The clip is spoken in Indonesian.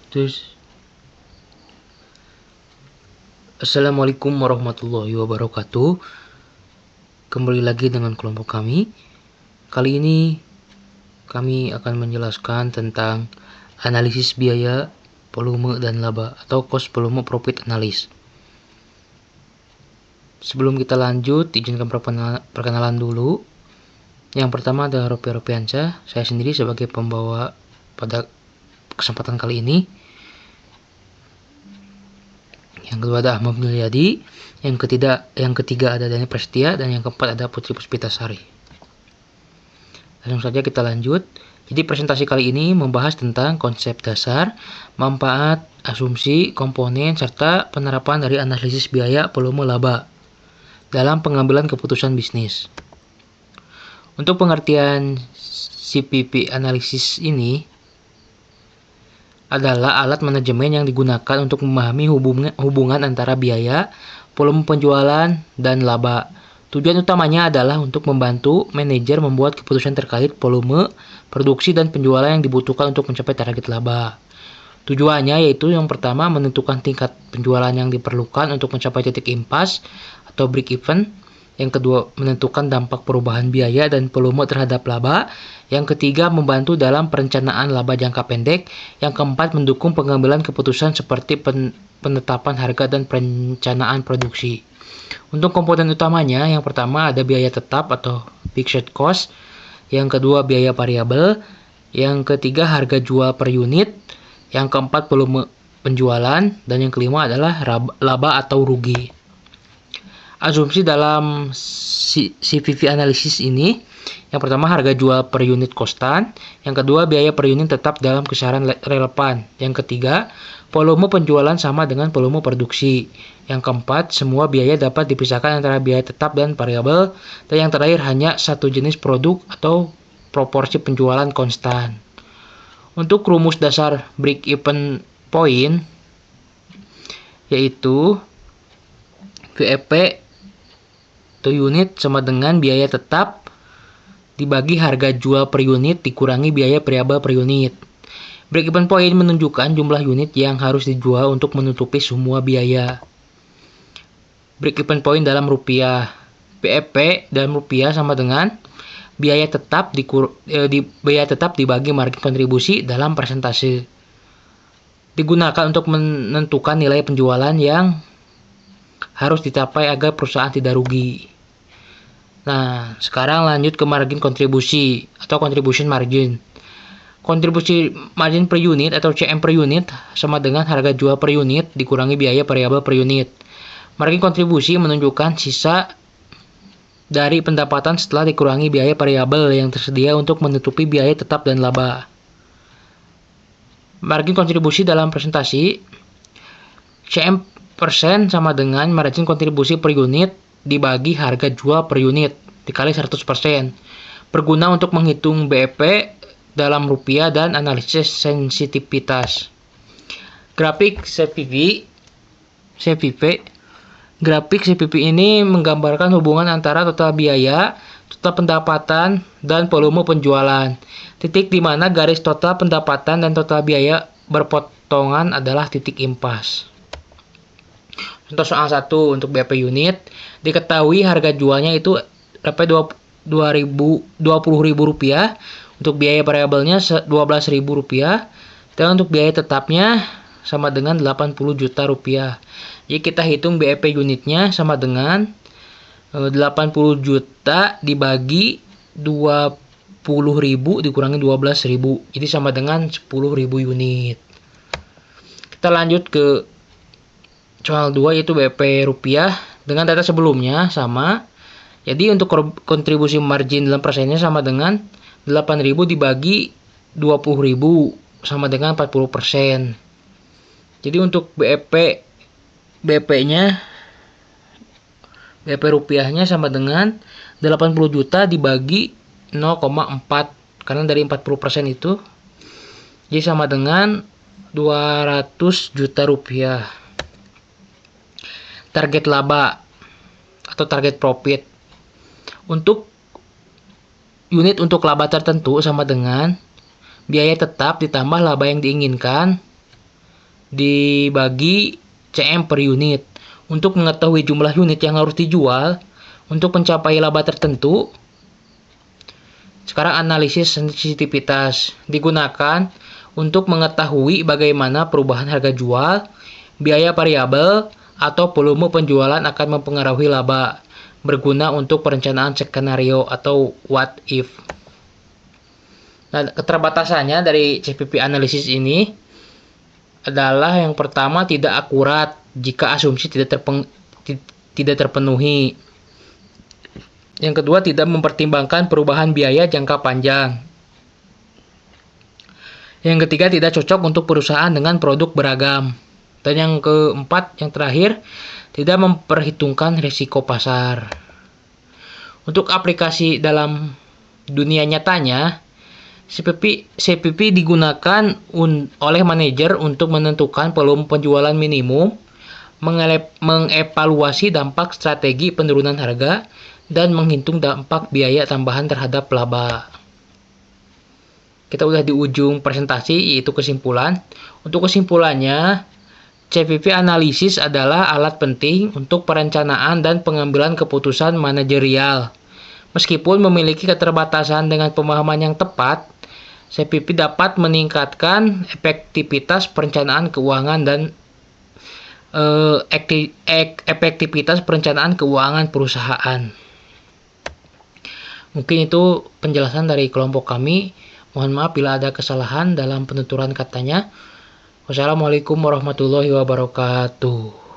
Terus, Assalamualaikum warahmatullahi wabarakatuh. Kembali lagi dengan kelompok kami. Kali ini kami akan menjelaskan tentang analisis biaya, volume, dan laba atau cost volume profit analysis. Sebelum kita lanjut, izinkan perkenalan dulu. Yang pertama adalah Ropi Ropiansyah. Saya sendiri sebagai pembawa pada kesempatan kali ini. Yang kedua ada Ahmad Mulyadi, yang ketiga ada Dani Prestia, dan yang keempat ada Putri Puspitasari. Langsung saja kita lanjut. Jadi presentasi kali ini membahas tentang konsep dasar, manfaat, asumsi, komponen, serta penerapan dari analisis biaya, volume, laba dalam pengambilan keputusan bisnis. Untuk pengertian CPP analisis ini adalah alat manajemen yang digunakan untuk memahami hubungan antara biaya, volume penjualan, dan laba. Tujuan utamanya adalah untuk membantu manajer membuat keputusan terkait volume, produksi, dan penjualan yang dibutuhkan untuk mencapai target laba. Tujuannya yaitu yang pertama menentukan tingkat penjualan yang diperlukan untuk mencapai titik impas atau break even. Yang kedua, menentukan dampak perubahan biaya dan volume terhadap laba. Yang ketiga, membantu dalam perencanaan laba jangka pendek. Yang keempat, mendukung pengambilan keputusan seperti penetapan harga dan perencanaan produksi. Untuk komponen utamanya, yang pertama ada biaya tetap atau fixed cost. Yang kedua, biaya variabel. Yang ketiga, harga jual per unit. Yang keempat, volume penjualan. Dan yang kelima adalah laba atau rugi. Asumsi dalam CPV analisis ini, yang pertama harga jual per unit konstan, yang kedua biaya per unit tetap dalam kisaran relevan, yang ketiga volume penjualan sama dengan volume produksi, yang keempat semua biaya dapat dipisahkan antara biaya tetap dan variabel, dan yang terakhir hanya satu jenis produk atau proporsi penjualan konstan. Untuk rumus dasar break even point yaitu VEP atau unit sama dengan biaya tetap dibagi harga jual per unit dikurangi biaya variabel per unit. Break even point menunjukkan jumlah unit yang harus dijual untuk menutupi semua biaya. Break even point dalam rupiah. BEP dalam rupiah sama dengan biaya tetap dibagi margin kontribusi dalam persentase. Digunakan untuk menentukan nilai penjualan yang harus dicapai agar perusahaan tidak rugi. Nah, sekarang lanjut ke margin kontribusi atau contribution margin. Kontribusi margin per unit atau CM per unit sama dengan harga jual per unit dikurangi biaya variabel per unit. Margin kontribusi menunjukkan sisa dari pendapatan setelah dikurangi biaya variabel yang tersedia untuk menutupi biaya tetap dan laba. Margin kontribusi dalam presentasi CM persen sama dengan margin kontribusi per unit dibagi harga jual per unit dikali 100%. Berguna untuk menghitung BEP dalam rupiah dan analisis sensitivitas. Grafik CPV Grafik CPV ini menggambarkan hubungan antara total biaya, total pendapatan, dan volume penjualan. Titik di mana garis total pendapatan dan total biaya berpotongan adalah titik impas. Contoh soal 1 untuk BP unit, diketahui harga jualnya itu Rp20.000, untuk biaya variabelnya Rp12.000, dan untuk biaya tetapnya sama dengan Rp80 juta. Jadi kita hitung BEP unitnya sama dengan 80 juta dibagi 20.000 dikurangi 12.000, jadi sama dengan 10.000 unit. Kita lanjut ke soal 2 yaitu BEP rupiah dengan data sebelumnya sama. Jadi untuk kontribusi margin dalam persennya sama dengan 8.000 dibagi 20.000 sama dengan 40%. Jadi untuk BEP rupiahnya sama dengan 80 juta dibagi 0,4 karena dari 40% itu jadi sama dengan 200 juta rupiah. Target laba atau target profit untuk unit untuk laba tertentu sama dengan biaya tetap ditambah laba yang diinginkan dibagi CM per unit. Untuk mengetahui jumlah unit yang harus dijual untuk mencapai laba tertentu, sekarang analisis sensitivitas digunakan untuk mengetahui bagaimana perubahan harga jual, biaya variabel, atau volume penjualan akan mempengaruhi laba, berguna untuk perencanaan skenario atau what if. Nah, keterbatasannya dari CPP analisis ini adalah yang pertama, tidak akurat jika asumsi tidak terpenuhi. Yang kedua, tidak mempertimbangkan perubahan biaya jangka panjang. Yang ketiga, tidak cocok untuk perusahaan dengan produk beragam. Dan yang keempat, yang terakhir, tidak memperhitungkan risiko pasar. Untuk aplikasi dalam dunia nyatanya, CPP digunakan oleh manajer untuk menentukan volume penjualan minimum, mengevaluasi dampak strategi penurunan harga, dan menghitung dampak biaya tambahan terhadap laba. Kita udah di ujung presentasi, yaitu kesimpulan. Untuk kesimpulannya, CPP analisis adalah alat penting untuk perencanaan dan pengambilan keputusan manajerial. Meskipun memiliki keterbatasan, dengan pemahaman yang tepat, CPP dapat meningkatkan efektivitas perencanaan keuangan dan efektivitas perencanaan keuangan perusahaan. Mungkin itu penjelasan dari kelompok kami. Mohon maaf bila ada kesalahan dalam penuturan katanya. Wassalamualaikum warahmatullahi wabarakatuh.